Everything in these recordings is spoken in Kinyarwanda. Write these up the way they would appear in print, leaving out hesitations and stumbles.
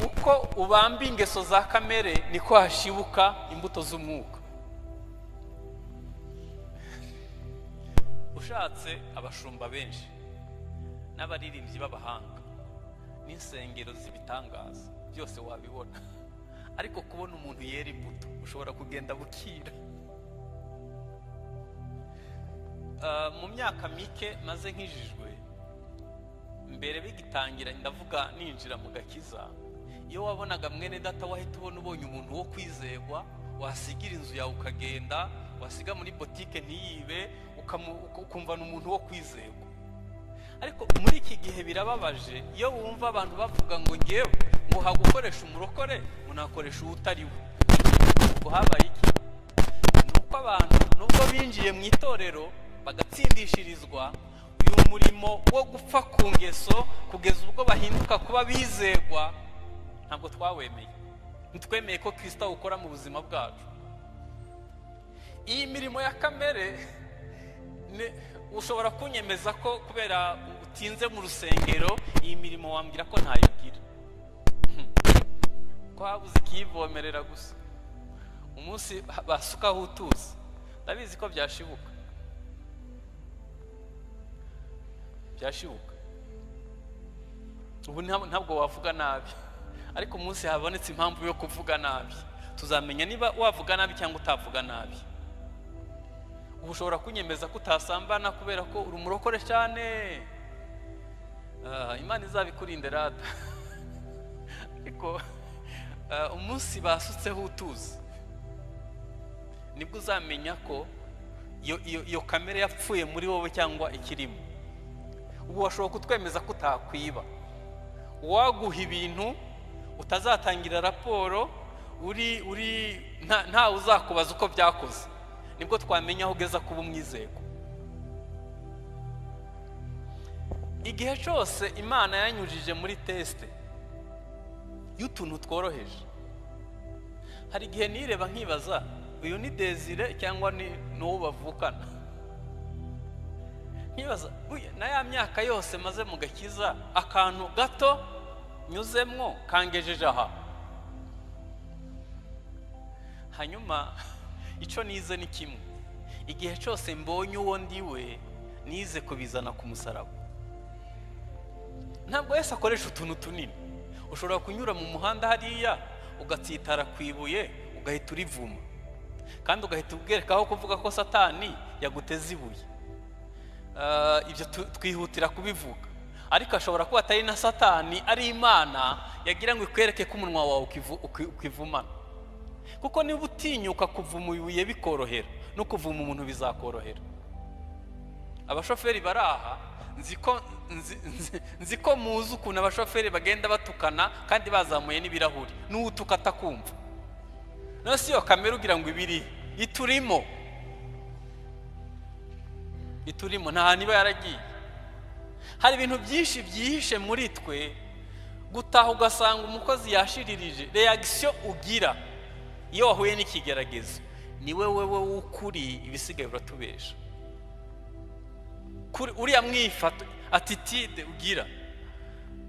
uko ubamba ingeso za kamere niko hashibuka imbuto z'umwuka. Ushatse abashumba benshi n'abaririmbyi b'abahanga n'insengero z'ibitangaza byose wabibona, ariko kubona umuntu yera imbuto ushobora kugenda bukira. Mu myaka mike maze nkijijwe, mbere bigitangira ndavuga ninjira mu gakiza, iyo wabonaga mwene data wahita ubonye umuntu wo kwizerwa, wasigira inzu yawe ukagenda, wasiga muri botike ntiyibe, ukumva n'umuntu wo kwizerwa. Ariko muri iki gihe birababaje iyo wumva abantu bavuga ngo ngewe ngo hagukoresha umurokore unakoresha utari we. Ngo habaye iki? Nuko abantu nubwo binjiye mu itorero bagatsindishirizwa uyu murimo wo gupfa ku ngeso kugeza ubwo bahinduka kuba bizerwa, ntabwo twawemeye. Ntitwemeye ko Kristo awukora mu buzima bwacu. Iyi mirimo ya kamere ushobora kunyemeza ko kubera utinze mu rusengero iyi mirimo wambwira ko ntayigira, ko habuze ikiyivomerera gusa. Umunsi basukaho utuzi ndabizi ko byashibuka. Ubu ntabwo wavuga nabi, ariko umunsi habonetse impamvu yo kuvuga nabi tuzamenya niba wavuga nabi cyangwa utavuga nabi. Ubu ushobora kunyemeza ko utasambana kubera ko uri umurokore cyane, Imana izabikurinde rata. Ariko umunsi basutseho utuzi nibwo uzamenya ko iyo kamere yapfuye muri wowe cyangwa ikirimo. Ubu washobora kutwemeza ko utakwiba, waguha ibintu utazatangira raporo, nta uzakubaza uko byakoze, nibwo twamenya aho ugeza kuba umwizego. Igihe cyose Imana yanyujije muri teste y'utuntu tworoheje, hari igihe nireba nkibaza uyu ni Désiré cyangwa ni uwo bavukana. Nkibaza na ya myaka yose maze mu gakiza akantu gato nyuzemwo kangejeje aha. Hanyuma icyo nize ni kimwe, igihe cyose mbonye uwo ndiwe nize kubizana ku musaraba. Ntabwo Yesu akoresha utuntu tunini. Ushobora kunyura mu muhanda hariya ugatsitara ku ibuye ugahita urivuma, kandi ugahita ubwerekaho kuvuga ko Satani yaguteze ibuye. Ibyo twihutira kubivuga, ariko ashobora kuba atari na Satani, ari Imana yagira ngo ikwereke ko umunwa wawe ukivumana. Kuko niba utinyuka kuvuma ibuye bikorohera, no kuvuma umuntu bizakorohera. Abashoferi baraha nzi ko muzi ukuntu abashoferi bagenda batukana kandi bazamuye n'ibirahuri, n'utuka atakumva. No si yo kamere ugira ngo ibiri iturimo nta niba yaragiye. Hari ibintu byinshi byihishe muri twe, gutaha ugasanga umukozi yashiririje. Reaction ugira iyo wahuye n'ikigeragezo ni wewe w'ukuri, ibisigaye uratubesha. Uriya mwifato, attitude ugira,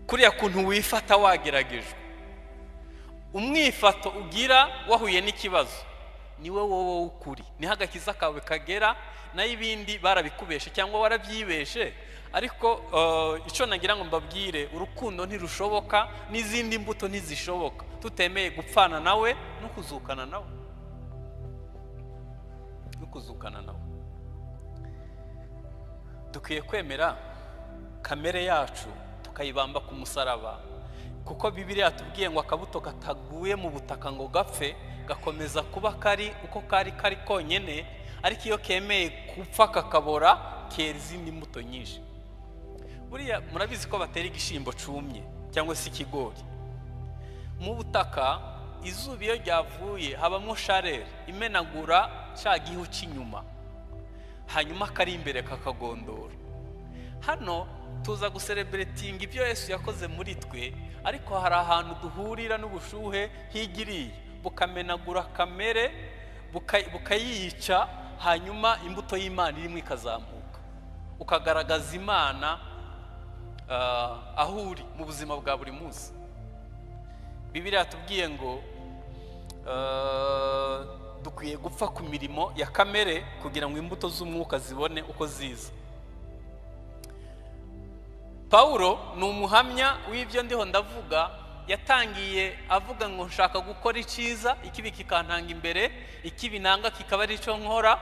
kuriya kuntu wifata wageragejwe, umwifato ugira wahuye n'ikibazo, ni wowe w'ukuri. Niho agakiza kawe kagera, nayo ibindi barabikubeshe cyangwa warabyibeshe. Ariko icyo nagira ngo mbabwire, urukundo ntirushoboka, n'izindi mbuto ntizishoboka tutemeye gupfana nawe no kuzukana nawe. Dukwiye kwemera kamere yacu tukayibamba ku musaraba, kuko Bibiliya yatubwiye ngo akabuto kataguye mu butaka ngo gapfe gakomeza kuba kari uko kari konyene, ariko iyo kemeye gupfa kakabora kera izindi mbuto nyinshi. Buriya murabizi ko batera igishimbo cumye cyangwa se ikigori mu butaka, izuba iyo ryavuye habamo sharere imenagura cya gihu cy'inyuma, hanyuma kari imbere kakagondora. Hano tuza guserebretinga ibyo Yesu yakoze muri twe, ariko hari ahantu duhurira n'ubushuhe higiriye bukamenagura kamere bukayica, hanyuma imbuto y'Imana irimo ikazamuka, ukagaragaza Imana aho uri mu buzima bwa buri munsi. Bibiliya yatubwiye ngo dukwiye gupfa ku mirimo ya kamere kugira ngo imbuto z'umwuka zibone uko ziza. Paulo ni umuhamya w'ibyo ndiho ndavuga. Yatangiye avuga ngo nshaka gukora icyiza, ikibi kikantanga imbere, ikibi nanga kikaba ari cyo nkora.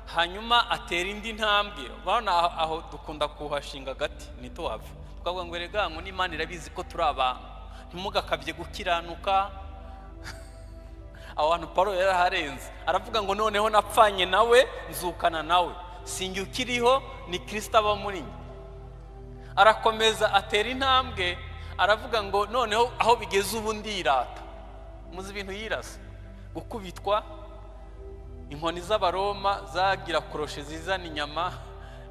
Hanyuma atera indi ntambwe. Bana aho dukunda kuhashinga gati nituhava tukavuga ngo erega ngo n'Imana irabizi ko turi abantu, ntimugakabye gukiranuka. Abantu Paulo yaraharenze, aravuga ngo noneho napfanye nawe nzukana nawe, sinjye ukiriho ni Kristo aba muri njye. Arakomeza atera intambwe, aravuga ngo noneho aho bigeze ubu ndirata. Muzi ibintu yirasa: gukubitwa, inkoni z'Abaroma zagira koroshe zizana inyama,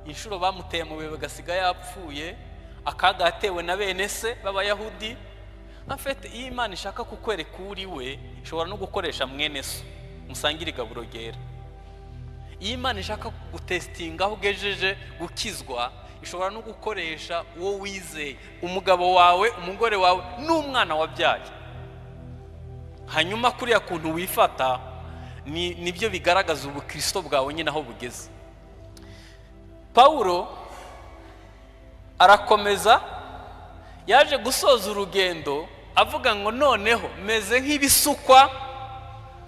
inshuro bamuteye mu bihe bagasiga yapfuye, akaga yatewe na bene se b'Abayahudi. Afite iyo Imana ishaka kukwereka uri we, ishobora no gukoresha mwene so musangira igaburo ryera. Iyo Imana ishaka gutestinga aho ugejeje gukizwa, ishobora no gukoresha uwo wizeye, umugabo wawe, umugore wawe, n'umwana wabyaye. Hanyuma kuriya kuntu wifata nibyo bigaragaza ubukristo bwawe nyine aho bugeze. Paulo arakomeza, yaje gusoza urugendo avuga ngo noneho meze nk'ibisukwa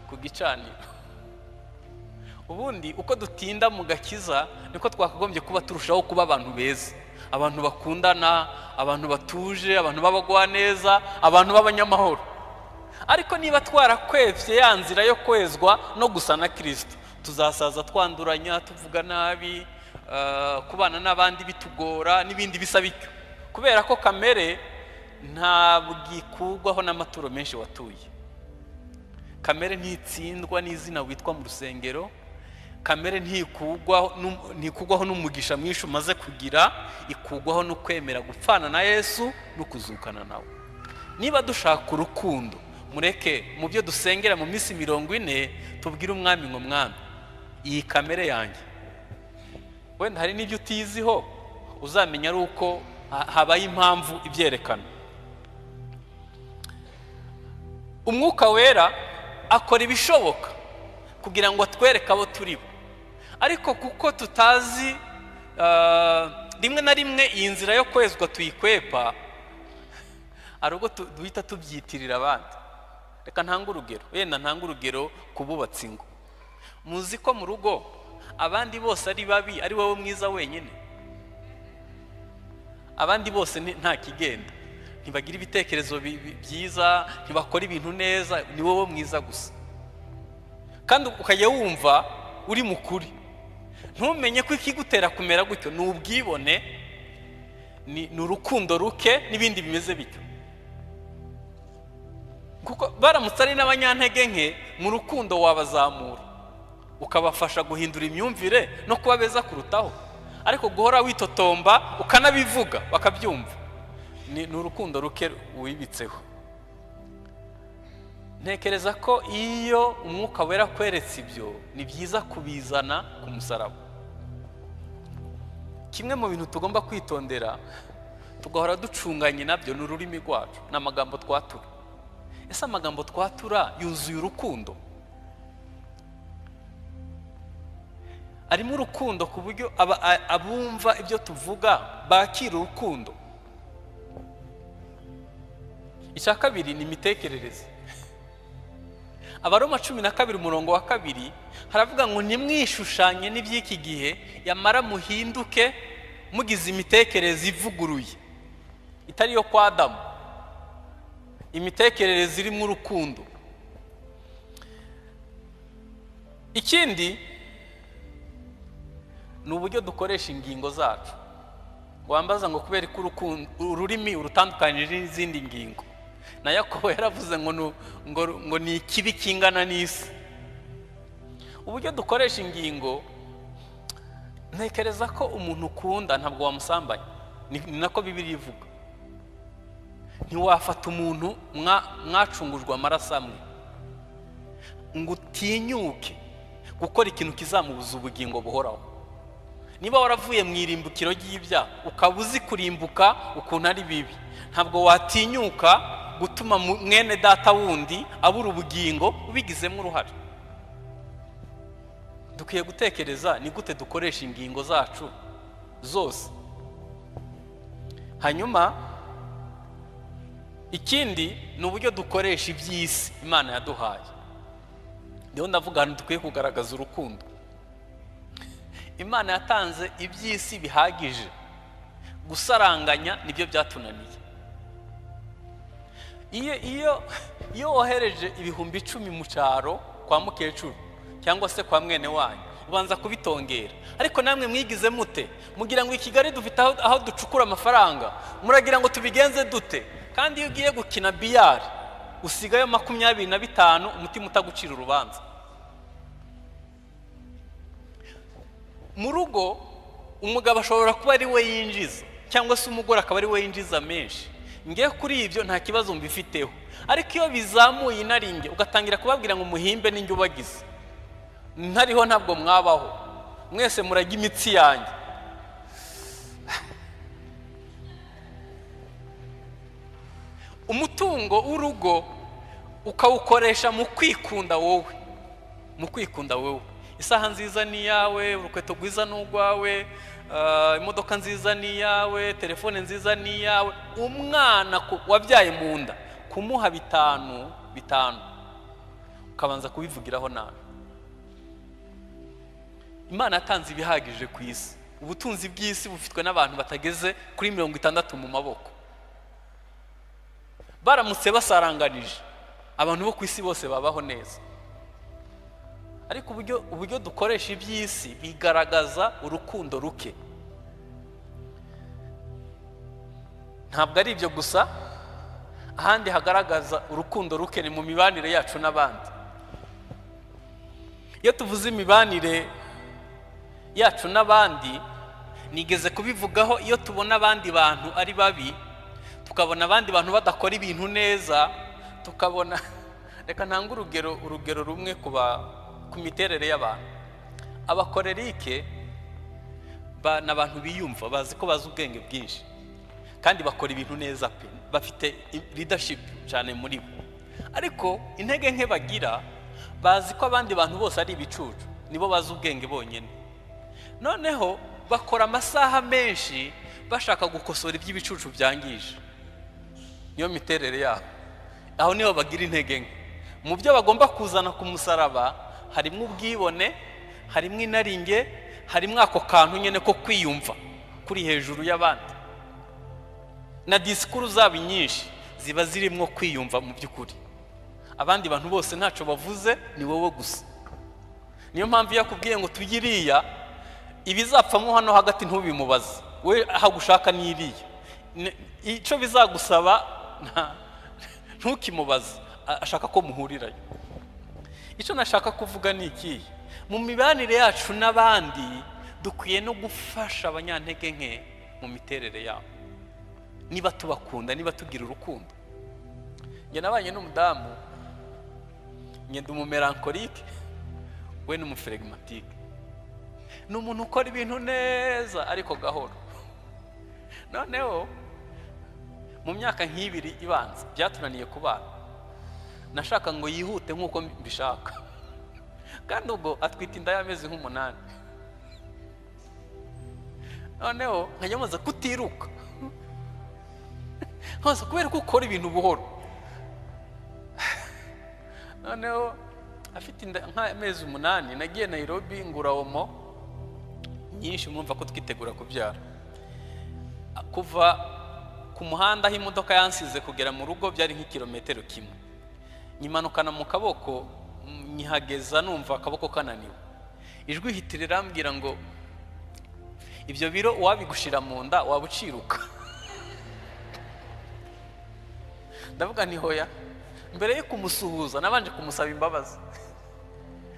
ku gicaniro. Ubundi uko dutinda mu gakiza niko twakagombye kuba turushaho kuba abantu beza, abantu bakundana, abantu batuje, abantu babagwa neza, abantu b'abanyamahoro. Ariko niba twarakwevye ya nzira yo kwezwa no gusa na Kristo, tuzasaza twanduranya, tuvuga nabi, kubana n'abandi bitugora n'ibindi bisa bityo, kubera ko kamere ntabwo ikugwaho n'amaturo menshi watuye. Kamere ntitsindwa n'izina witwa mu rusengero. Kamere ntikugwaho n'umugisha mwinshi umaze kugira, ikugwaho no kwemera gupfana na Yesu no kuzukana nawe. Niba dushaka urukundo, mureke mu byo dusengera mu minsi 40 tubwire umwami ngo mwami, iyi kamere yanjye wenda hari n'ibyo utiziho, uzamenya ari uko habaye impamvu ibyerekana. Umwuka wera akora ibishoboka kugira ngo atwereke abo turi bo, ariko kuko tutazi rimwe na rimwe iyi nzira yo kwezwa tuyikwepa, ari ubwo duhita tubyitirira abandi. Reka ntanga urugero, wenda ntanga urugero kububatsi ingo. Muzi ko mu rugo abandi bose ari babi, ari wowe mwiza wenyine? Abandi bose nta kigenda, ntibagira ibitekerezo byiza, ntibakora ibintu neza, ni wowe mwiza gusa. Kandi ukajya wumva uri mukuri, ntumenye ko ikigutera kumera gutyo ni ubwibone, ni urukundo ruke n'ibindi bimeze bityo. Kuko baramutse ari n'abanyantege nke, mu rukundo wabazamura ukabafasha guhindura imyumvire no kuba beza kurutaho. Ariko guhora witotomba ukanabivuga bakabyumva, ni urukundo ruke wibitseho. Ntekereza ko iyo umwuka wera kweretse ibyo, ni byiza kubizana ku musaraba. Kimwe mu bintu tugomba kwitondera, tugahora ducunganye nabyo, ni ururimi rwacu n'amagambo twatura. Ese amagambo twatura yuzuye urukundo? Arimo urukundo ku buryo abumva ibyo tuvuga bakira urukundo? Icya kabiri ni imitekerereze. Abaroma 12:2 haravuga ngo nimwishushanye n'iby'iki gihe, yamara muhinduke mugize imitekerereze ivuguruye, itari yo kwa Adamu, imitekerereze irimo urukundo. Ikindi ni uburyo dukoresha ingingo zacu. Wambaza ngo kubera ko ururimi urutandukanije n'izindi ngingo. Na Yakobo yaravuze ngo ni ikibi kingana n'isi. Uburyo dukoresha ingingo, ntekereza ko umuntu ukunda ntabwo wamusambanya, ni nako Bibiliya ivuga. Ntiwafata umuntu mwacungujwe amaraso amwe ngo utinyuke gukora ikintu kizamubuza ubugingo buhoraho. Niba waravuye mu irimbukiro ry'ibyaha ukaba uzi kurimbuka ukuntu ari bibi, ntabwo watinyuka gutuma mwene data wundi abura ubugingo ubigizemo uruhare. Dukwiye gutekereza ni gute dukoresha ingingo zacu zose. Hanyuma ikindi ni uburyo dukoresha iby'isi Imana yaduhaye. Niho ndavuga hano dukwiye kugaragaza urukundo. Imana yatanze iby'isi bihagije, gusaranganya nibyo byatunaniye. Iyo wohereje ibihumbi 10 mu cyaro kwa mukecuru cyangwa se kwa mwene wanyu, ubanza kubitongera. Ariko namwe mwigize mute? Mugira ngo i Kigali dufite aho ducukura amafaranga, muragira ngo tubigenze dute? Kandi iyo ugiye gukina biyari usigayo 25 umutima utagucira urubanza. Mu rugo umugabo ashobora kuba ari we yinjiza, cyangwa se umugore akaba ari we yinjiza menshi. Ngiye kuri ibyo nta kibazo mbifiteho. Ariko iyo bizamuye inaringe ugatangira kubabwira ngo muhimbe n'injye ubagize, ntariho ntabwo mwabaho, mwese murajya imitsi yanjye. Umutungo w'urugo ukawukoresha mu kwikunda wowe. Isaha nziza ni yawe, urukweto rwiza n'urwawe, imodoka nziza ni yawe, telefone nziza ni yawe. Umwana wabyaye mu nda kumuha 5 ukabanza kubivugiraho nabi. Imana yatanze ibihagije ku isi. Ubutunzi bw'isi bufitwe n'abantu batageze kuri 60 mu maboko. Baramutse basaranganije abantu bo ku isi bose babaho neza. Ariko uburyo dukoresha iby'isi bigaragaza urukundo ruke. Ntabwo ari ibyo gusa, ahandi hagaragaza urukundo ruke ni mu mibanire yacu n'abandi. Iyo tuvuze imibanire yacu n'abandi, nigeze kubivugaho, iyo tubona abandi bantu ari babi, tukabona abandi bantu badakora ibintu neza, tukabona, reka ntanga urugero rumwe ku miterere y'abantu. Abakorerike n'abantu biyumva, bazi ko bazi ubwenge bwinshi kandi bakora ibintu neza pe, bafite leadership cyane muri bo. Ariko intege nke bagira, bazi ko abandi bantu bose ari ibicucu, nibo bazi ubwenge bonyine. Noneho bakora amasaha menshi bashaka gukosora iby'ibicucu byangije. Niyo miterere yabo. Aho niho bagira intege nke. Mu byo bagomba kuzana ku musaraba harimo ubwibone, harimo inaringe, harimo ako kantu nyene ko kwiyumva kuri hejuru y'abandi. Na disikuru zabo nyinshi ziba zirimo kwiyumva mu by'ukuri. Abandi bantu bose ntaco bavuze, ni wowe gusa. Niyo mpamvu yakubwiye ngo tugiriya ibizapfamo hano hagati ntubimubaze, we ahagushaka n'iriya. Ico bizagusaba ntukimubaze, ashaka ko muhurirayo. Icyo nashaka kuvuga ni iki? Mu mibanire yacu n'abandi dukwiye no gufasha abanyantege nke mu miterere yabo. Niba tubakunda, niba tugira urukundo. Nge nabanye n'umudamu, nge ndi umumelankolike, we ni umuflegmatike. Ni umuntu ukora ibintu neza ariko gahoro. Noneho mu myaka nk'ibiri ibanza byatunaniye kubana. Nashaka ngo yihute nk'uko mbishaka, kandi ubwo atwita inda y'amezi nk'umunani. Noneho nkajya kutiruka, nkaza kubera ko ukora ibintu buhoro. Noneho afite inda nk'amezi 8, nagiye Nairobi ngura omo nyinshi, mwumva ko twitegura kubyara. Kuva ku muhanda aho imodoka yansize kugera mu rugo byari nk'ikilometero kimwe. Nyimanukana mu kaboko, nyihageza numva akaboko kananiwe. Ijwi hitirira ambwira ngo ibyo biro wabigushira mu nda wabuciruka. Ndavuga ni hoya. Mbere yo kumusuhuza nabanje kumusaba imbabazi,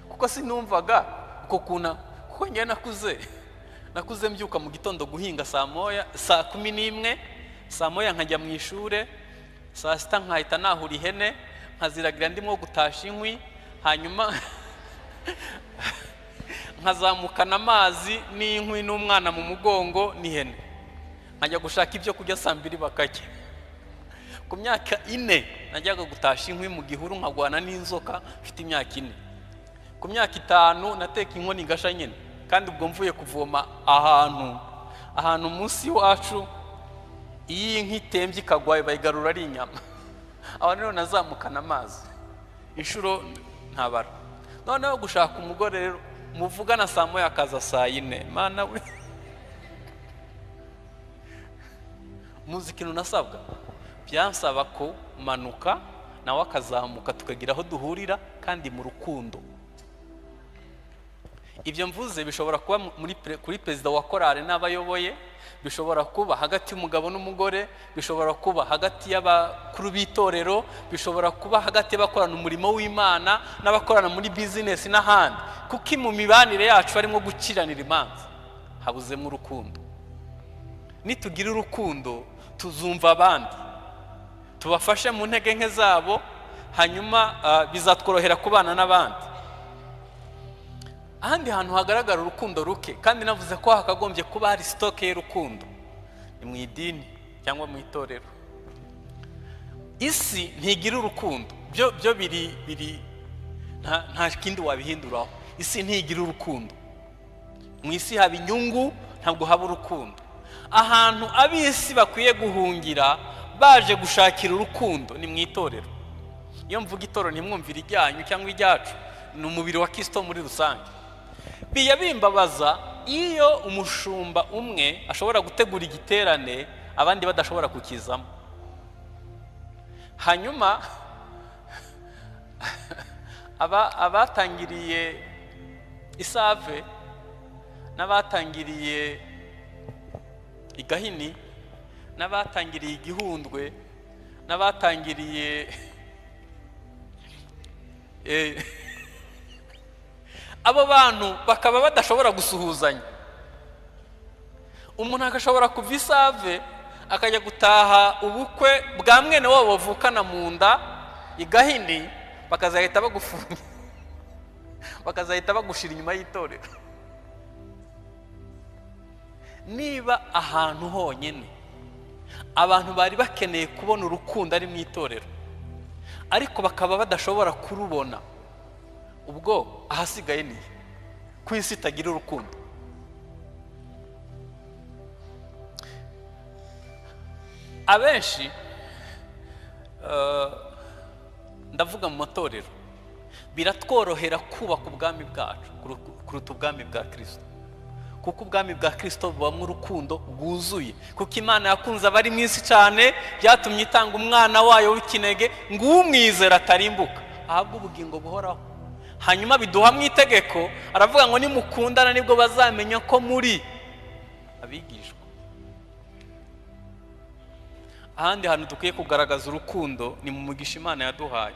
kuko sinumvaga kuko njye nakuze mbyuka mu gitondo guhinga saa 11, saa 1 nkajya mu ishure, saa 6 nkahita nahura ihene nkaziragira ndimo gutasha inkwi, hanyuma nkazamukana amazi n'inkwi n'umwana mu mugongo n'ihene, nkajya gushaka ibyo kurya saa 2 bakajya. ku myaka 4 najyaga gutasha inkwi mu gihuru nkagwana n'inzoka mfite imyaka 4. Ku myaka 5 nateka inkoni ngasha nyene, kandi ubwo mvuye kuvoma ahantu munsi wacu iyi inki temvye ikagwaye bayigarura ari inyama. Aho rero nazamukana amazi inshuro ntabara. Noneho gushaka umugore rero muvugana saa moya akaza saa 4. Mana we, muzi ikintu nasabwa? Byansaba ko manuka nawe akazamuka tukagira aho duhurira kandi mu rukundo. Ibyo mvuze bishobora kuba kuri perezida wa korale n'abayoboye, bishobora kuba hagati y'umugabo n'umugore, bishobora kuba hagati y'abakuru b'itorero, bishobora kuba hagati y'abakorana umurimo w'Imana n'abakorana muri business n'ahandi. Kuko mu mibanire yacu harimo gukiranira imanza, habuzemo urukundo. Nitugira urukundo tuzumva abandi, tubafashe mu ntege nke zabo, hanyuma bizatworohera kubana n'abandi. Ahandi hantu hagaragara urukundo ruke, kandi navuze ko hakagombye kuba hari stoke y'urukundo, ni mu idini cyangwa mu itorero. Isi ntigira urukundo, byo biri nta kindi wabihinduraho. Isi ntigira urukundo. Mu isi haba inyungu, ntabwo haba urukundo. Ahantu abisi bakwiye guhungira baje gushakira urukundo ni mu itorero. Iyo mvuga itorero ntimwumvire ijyanyu cyangwa ijyacu, ni umubiri wa Kristo muri rusange. Bimbabaza iyo umushumba umwe ashobora gutegura igiterane abandi badashobora kukizamo. Hanyuma abatangiriye Isave n'abatangiriye Igahini n'abatangiriye Igihundwe n'abatangiriye abo bantu bakaba badashobora gusuhuzanya. Umuntu akashobora kuva Isave akajya gutaha ubukwe bwa mwene wabo bavukana mu nda Igahini, bakazahita bagufunga, bakazahita bagushira inyuma y'itorero. Niba ahantu honyine abantu bari bakeneye kubona urukundo ari mu itorero, ariko bakaba badashobora kurubona, ubwo ahasigaye ni ku isi itagira urukundo. Abenshi ndavuga mu matorero biratworohera kubaka ubwami bwacu kuruta ubwami bwa Kristo, kuko ubwami bwa Kristo bubamo urukundo bwuzuye. Kuko Imana yakunze abari mu isi cyane byatumye itanga umwana wayo w'ikinege ngo umwizera atarimbuka ahabwe ubugingo buhoraho. Hanyuma biduha mu itegeko, aravuga ngo nimukundana nibwo bazamenya ko muri abigishwa. Ahandi hantu dukwiye kugaragaza urukundo ni mu mugisha Imana yaduhaye.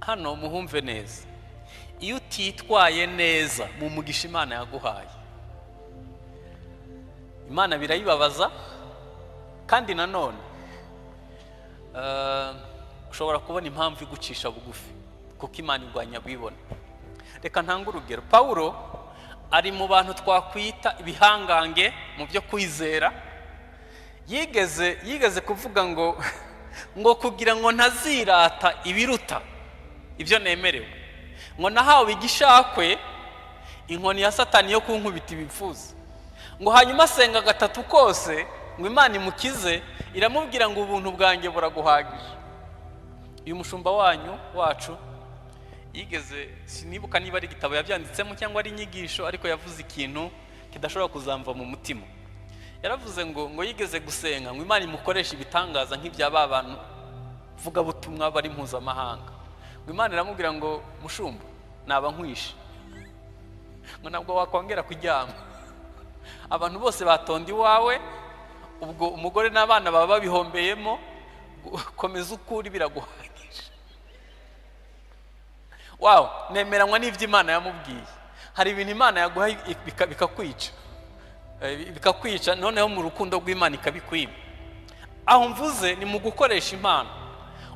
Hano muhumve neza, iyo utitwaye neza mu mugisha Imana yaguhaye, Imana birayibabaza. Kandi nanone ushobora kubona impamvu igucisha bugufi, kuko Imana igwanya bwibona. Reka ntange urugero. Paulo ari mu bantu twakwita ibihangange mu byo kwizera. Yigeze kuvuga ngo kugira ngo ntazirata ibiruta ibyo nemerewe, ngo nahawe igishakwe inkoni ya Satani yo kunkubita ibipfuza, ngo hanyuma asenga 3 kose ngo Imana imukize, iramubwira ngo ubuntu bwanjye buraguhagije. Uyu mushumba wacu yigeze, sinibuka niba ari igitabo yabyanditsemo cyangwa ari inyigisho, ariko yavuze ikintu kidashobora kuzamva mu mutima. Yaravuze ngo yigeze gusenga ngo Imana imukoresha ibitangaza nk'ibyaba abantu vuga butumwa bari mpuzamahanga. Ngo Imana iramubwira ngo mushumba naba nkwishe, ngo nabwo wakongera kuryama, abantu bose batonda iwawe, ubwo umugore n'abana baba babihombeyemo, komeza ukuri biraguhagije. Wow, nemeranywa n'ivyo Imana yamubwiye. Hari ibintu Imana yaguha bikakwica noneho mu rukundo rw'Imana ikabikwiba. Aho mvuze ni mu gukoresha impano.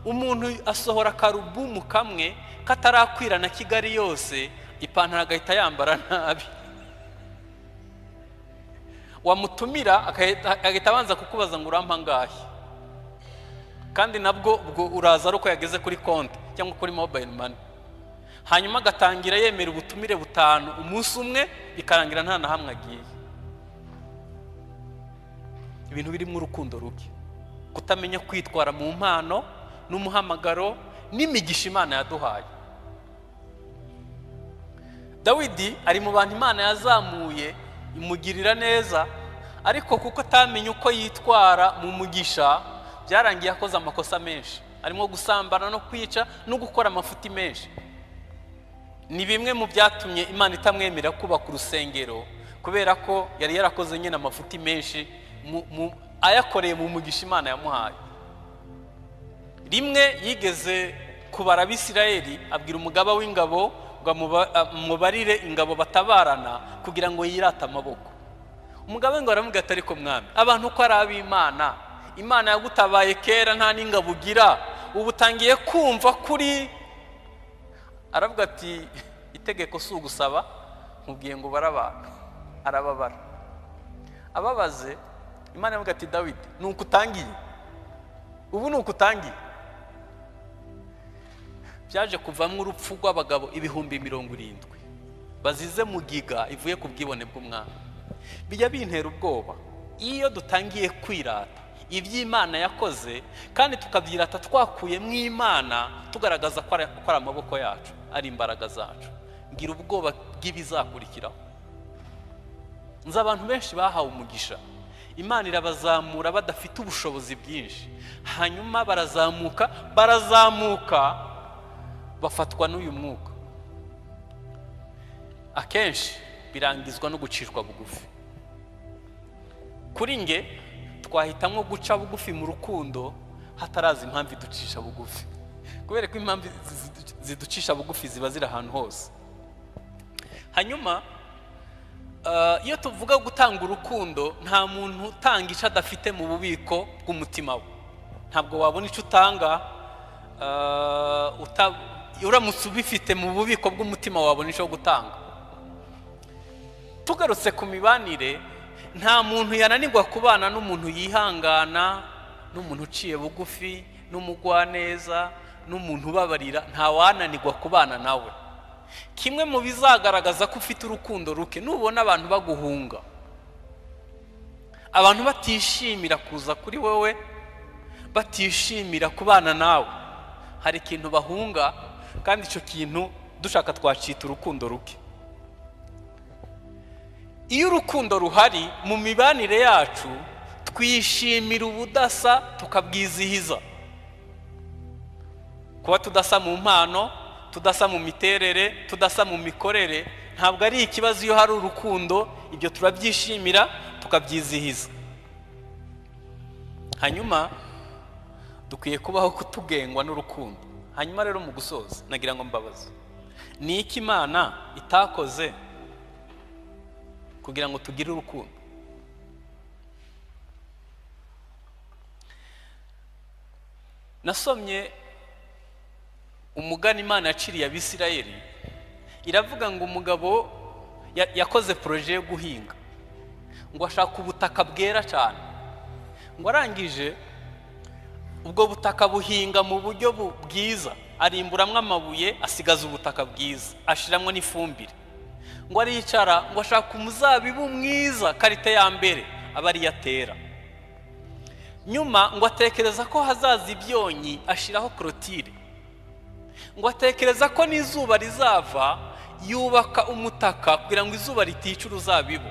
Umuntu asohora karubumu kamwe katarakwira na Kigali yose, ipantaro agahita yambara nabi. wamutumira agahita abanza kukubaza ngo urampa ngahe, kandi nabwo ubwo uraza ari uko yageze kuri konti cyangwa kuri mobile money. Hanyuma agatangira yemera ubutumire butanu umunsi umwe, bikarangira nta na hamwe agiye. Ibintu birimo urukundo ruke, kutamenya kwitwara mu mpano n'umuhamagaro n'imigisha Imana yaduhaye. Dawidi ari mu bantu Imana yazamuye imugirira neza, ariko kuko atamenye uko yitwara mu mugisha, byarangiye akoze amakosa menshi, arimo gusambana no kwica no gukora amafuti menshi. Ni bimwe mu byatumye Imana itamwemera kubaka urusengero, kubera ko yari yarakoze nyine amafuti menshi ayakoreye mu mugisha Imana yamuhaye. Rimwe yigeze kubara Abisirayeli, abwira umugaba w'ingabo ngo mubarire ingabo batabarana kugira ngo yirate amaboko. Umugaba ngo aramubwira ati ariko mwami, abantu ko ari ab'Imana, Imana yagutabaye kera nta n'ingabo ugira, ubu utangiye kumva kuri. Aravuga ati itegeko si ugusaba, nkubwiye ngo bara abantu. Arababara, ababaze. Imana yavuga ati Dawidi, nuko utangiye, ubu nuko utangiye. Byaje kuvamo urupfu rw'abagabo 70,000 bazize mu giga ivuye ku bwibone bw'umwami. Bijya bintera ubwoba iyo dutangiye kwirata iby'Imana yakoze, kandi tukabyirata twakuye mu Imana, tugaragaza ko ari amaboko yacu, ari imbaraga zacu. Ngira ubwoba bw'ibizakurikiraho. Nzi abantu benshi bahawe umugisha, Imana irabazamura badafite ubushobozi bwinshi, hanyuma barazamuka bafatwa n'uyu mwuka. Akenshi birangizwa no gucishwa bugufi. Kuri nge twahitamo guca bugufi mu rukundo hataraza impamvu iducisha bugufi, kubera ko impamvu ziducisha bugufi ziba ziri ahantu hose. Hanyuma iyo tuvuga gutanga urukundo, nta muntu utanga icyo adafite mu bubiko bw'umutima we. Ntabwo wabona icyo utanga uramutse ubifite mu bubiko bw'umutima, wabona icyo gutanga. Tugarutse ku mibanire, nta muntu yananirwa kubana n'umuntu yihangana, n'umuntu uciye bugufi, n'umugwaneza, n'umuntu ubabarira. Nta wananirwa kubana nawe. Kimwe mu bizagaragaza ko ufite urukundo ruke, nubona abantu baguhunga, abantu batishimira kuza kuri wowe, batishimira kubana nawe, hari ikintu bahunga, kandi icyo kintu dushaka twacita urukundo ruke. Iyo urukundo ruhari mu mibanire yacu, twishimira ubudasa tukabwizihiza. Kuba tudasa mu mpano, tudasa mu miterere, tudasa mu mikorere, ntabwo ari ikibazo. Iyo hari urukundo, ibyo turabyishimira tukabyizihiza. Hanyuma dukwiye kubaho kutugengwa n'urukundo. Hanyuma rero mu gusoza, nagira ngo mbabaze, ni iki Imana itakoze kugira ngo tugire urukundo? Nasomye umugani Imana yaciriye Abisirayeli, iravuga ngo umugabo yakoze proje yo guhinga, ngo ashaka ubutaka bwera cyane, ngo arangije ubwo butaka buhinga mu buryo bwiza, arimburamwe amabuye, asigaza ubutaka bwiza, ashiramwe n'ifumbire. Ngo aricara, ngo ashaka umuzabibu mwiza, karite ya mbere, aba ari yatera. Nyuma ngo atekereza ko hazaza ibyonyi, ashiraho clôture. Ngo atekereza ko n'izuba rizava, yubaka umutaka kugira ngo izuba ritica uruzabibu.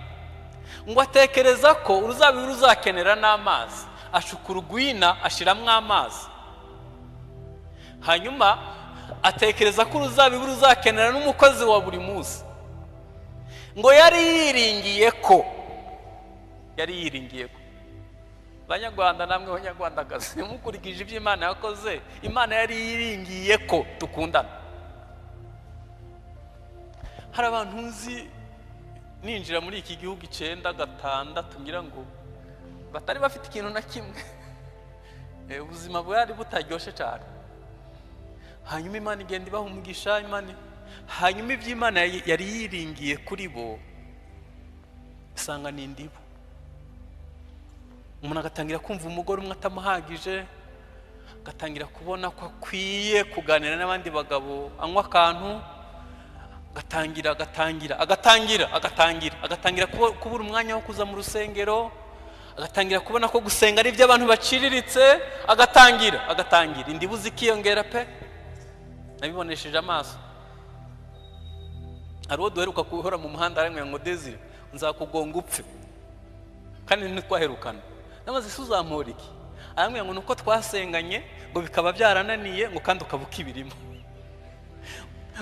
Ngo atekereza ko uruzabibu ruzakenera n'amazi, ashukura urwina, ashiramwe amazi. Hanyuma atekereza ko uruzabibu ruzakenera n'umukozi wa buri munsi. Ngo yari yiringiye ko Banyarwanda namwe banyarwandakazi, mukurikije ibyo Imana yakoze, Imana yari yiringiye ko dukundana. Hari abantu nzi ninjira muri iki gihugu 9 gatandatu ngira ngo batari bafite ikintu na kimwe, ubuzima bwari butaryoshe cyane. Hanyuma Imana igenda ibaha umugisha, hanyuma ibyo Imana yari yiringiye kuri bo isanga n'indibo. umuntu agatangira kumva umugore umwe atamuhagije, agatangira kubona ko akwiye kuganira n'abandi bagabo, anywa akantu, agatangira kubura umwanya wo kuza mu rusengero, agatangira kubona ko gusenga ari iby'abantu baciriritse, agatangira indibu zikiyongera pe. Nabibonesheje amaso. Hari uwo duheruka kuhora mu muhanda arambwira ngo Désiré nzakugonga upfe, kandi ntitwaherukana. Namaze suzampora iki? Arambwira ngo nuko twasenganye ngo bikaba byarananiye ngo kandi ukabuka ibirimo.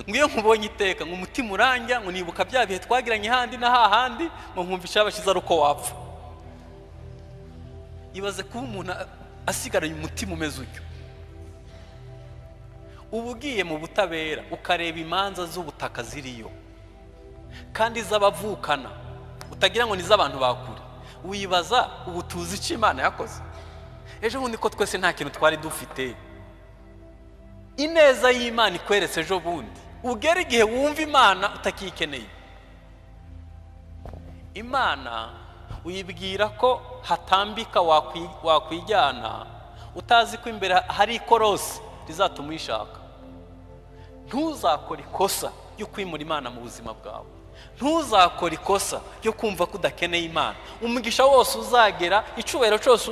Ngiyo nkubonye iteka ngo umutima uranja, ngo nibuka bya bihe twagiranye handi na hahandi, ngo nkumvisha abashize ari uko wapfa. Ibaze kuba umuntu asigaraye umutima umeze utyo. Ubugiye mu butabera ukareba imanza z'ubutaka ziriyo kandi z'abavukana, utagira ngo ni z'abantu bakure, wibaza ubu tuzi icyo Imana yakoze. Ejo bundi ko twese nta kintu twari dufite, ineza y'Imana ikweretse ejo bundi, ugera igihe wumva Imana utakikeneye. Imana uyibwira ko hatambika wakwijyana, utazi ko imbere hari ikorosi rizatuma uyishaka. Ntuzakora ikosa yo kwimura Imana mu buzima bwawe, ntuzakora ikosa yo kumva ko udakeneye Imana. Umugisha wose uzagera, icubahiro cyose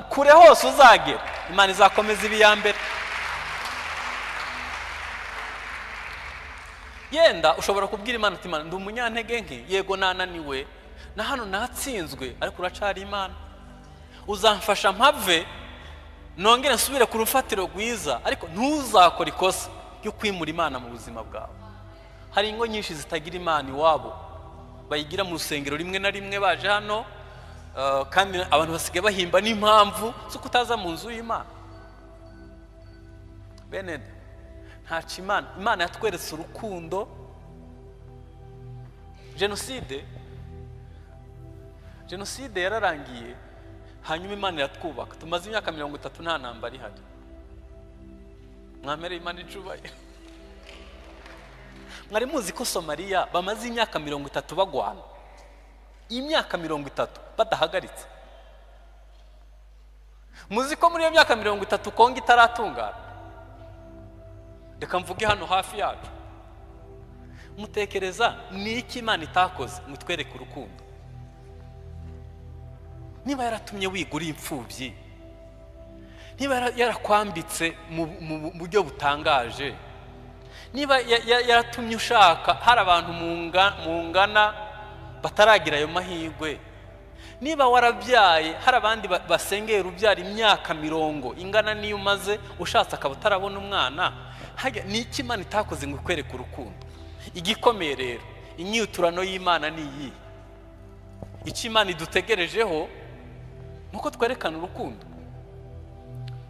kure hose uzagera, Imana izakomeza ibi ya mbere. Yenda ushobora kubwira Imana ati Imana ndi umunyantege nke, yego nananiwe na hano natsinzwe, ariko uracari Imana. Uzamfasha mpave nongere nsubire ku rufatiro rwiza, ariko ntuzakora ikosa yo kwimura Imana mu buzima bwawe. Hari ingo nyinshi zitagira Imana iwabo, bayigira mu rusengero rimwe na rimwe baje hano, kandi abantu basigaye bahimba n'impamvu zo kutaza mu nzu y'Imana. Bene ntaci Imana yatweretse urukundo. Jenoside yararangiye, hanyuma Imana iratwubaka. Tumaze imyaka 30 nta ntambara ihari. Mwamere Imana icubahiro. Mwari muzi ko Somalia bamaze imyaka 30 bagwana, imyaka 30 badahagaritse? Muzi ko muri iyo myaka 30 Kongo itaratungana? Reka mvuge hano hafi yacu. Mutekereza ni iki Imana itakoze mutwereke urukundo? Niba yaratumye wigura imfubyi, niba yarakwambitse mu buryo butangaje, niba yaratumye ushaka hari abantu mungana bataragira ayo mahirwe, niba warabyaye hari abandi basengeye urubyara imyaka 50 ingana niyo umaze ushatse akaba utarabona umwana, ni iki Imana itakoze ngo ikwereke urukundo? Igikomeye rero inyiturano y'Imana ni iyi. Icyo Imana idutegerejeho nuko twerekana urukundo.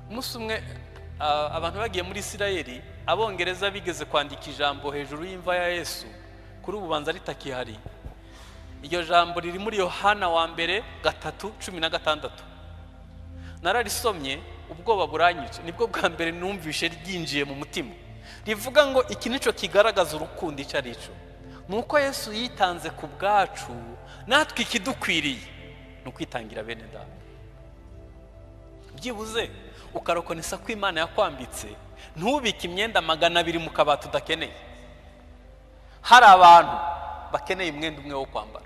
Umunsi umwe abantu bagiye muri Isirayeli, abongereza bigeze kwandika ijambo hejuru y'imva ya Yesu, kuri ububanza ritakihari. Iryo jambo riri muri Yohana wa mbere 3:16. Nararisomye ubwoba buranyice, nibwo bwa mbere numvishe ryinjiye mu mutima. Rivuga ngo iki nico kigaragaza urukundo icyo ari cyo, nuko Yesu yitanze ku bwacu, natwe ikidukwiriye no kwitangira bene data. Byibuze ukarokonesa ko Imana yakwambitse, ntubike imyenda 200 mu kabati udakeneye. Hari abantu bakeneye umwenda umwe wo kwambara.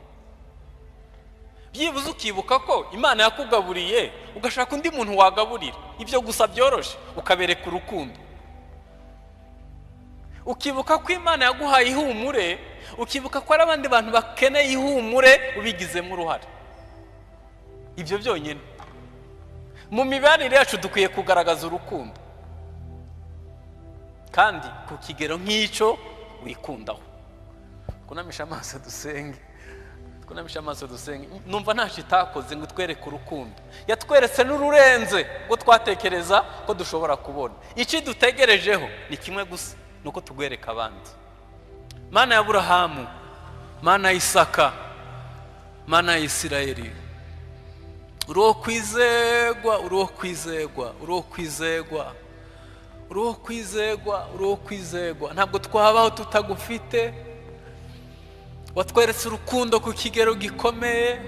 Byibuze ukibuka ko Imana yakugaburiye, ugashaka undi muntu wagaburira. Ibyo gusa byoroshe, ukabereka urukundo. Ukibuka ko Imana yaguhaye ihumure, ukibuka ko ari abandi bantu bakeneye ihumure, ubigizemo uruhare. Ibyo byonyine. Mu mibanire yacu dukwiye kugaragaza urukundo, kandi ku kigero nk'icyo wikundaho. Kunamisha amaso dusenge. Numva ntacyo itakoze ngo twereke urukundo. Yatweretse n'ururenze ngo twatekereza ko dushobora kubona. Iki dutegerejeho ni kimwe gusa, nuko tugwereka abandi. Mana ya Aburahamu, Mana ya Isaka, Mana ya Isirayeli, uruwo kwizegwa. Ntabwo twabaho tutagufite. Watweretse urukundo ku kigero gikomeye,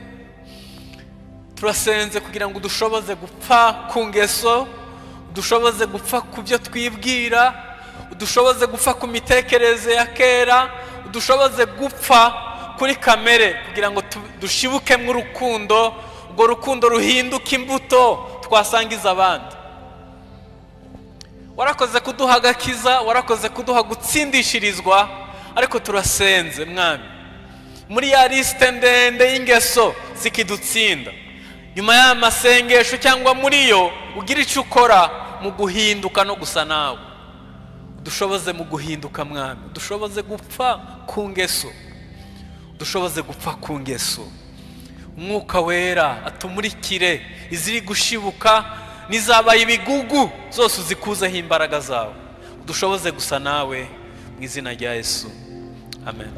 turasenze kugira ngo dushoboze gupfa ku ngeso, dushoboze gupfa ku byo twibwira, dushoboze gupfa ku mitekerereze ya kera, dushoboze gupfa kuri kamere kugira ngo dushibukemo urukundo, urwo rukundo ruhinduka imbuto twasangiza abandi. Warakoze kuduha agakiza, warakoze kuduha gutsindishirizwa, ariko turasenze mwami, muri ya liste ndende y'ingeso zikidutsinda, nyuma y'amasengesho cyangwa muri yo ugira icyo ukora mu guhinduka no gusa nawe. Dushoboze mu guhinduka mwami, dushoboze gupfa ku ngeso, dushoboze gupfa ku ngeso. Umwuka wera atumurikire iziri gushibuka n'izabaye ibigugu zose uzikuzeho imbaraga zawe, dushoboze gusa nawe mu izina rya Yesu, amen.